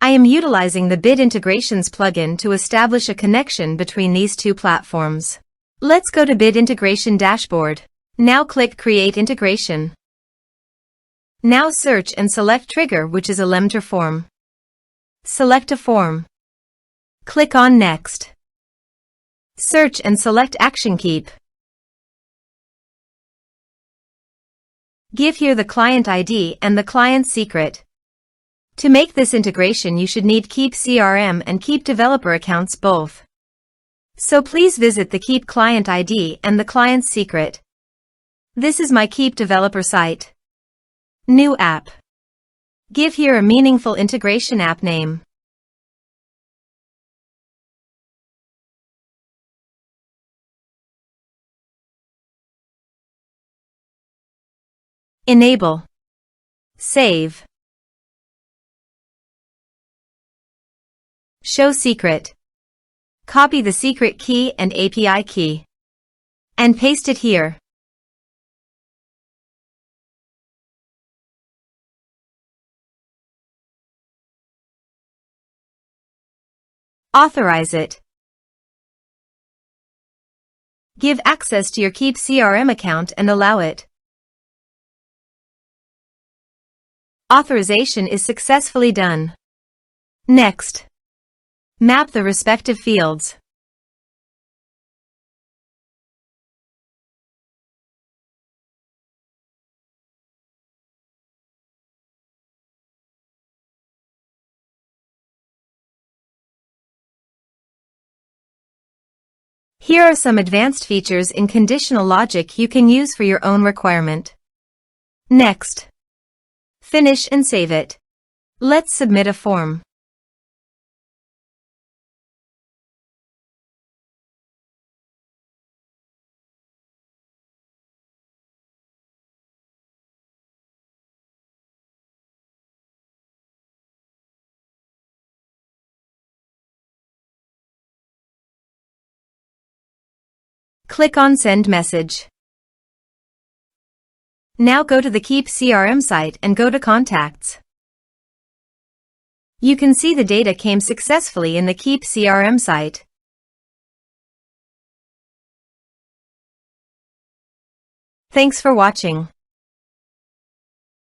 I am utilizing the Bit Integrations plugin to establish a connection between these two platforms. Let's go to Bit Integration Dashboard. Now click Create Integration. Now search and select Trigger, which is Elementor Form. Select a form. Click on Next. Search and select Action Keap. Give here the client ID and the client secret. To make this integration, you should need Keap CRM and Keap developer accounts both. So please visit the Keap client ID and the client secret. This is my Keap developer site. New app. Give here a meaningful integration app name. Enable. Save. Show secret. Copy the secret key and API key. And paste it here. Authorize it. Give access to your Keap CRM account and allow it. Authorization is successfully done. Next. Map the respective fields. Here are some advanced features in conditional logic you can use for your own requirement. Next. Finish and save it. Let's submit a form. Click on Send Message. Now go to the Keap CRM site and go to Contacts. You can see the data came successfully in the Keap CRM site. Thanks for watching.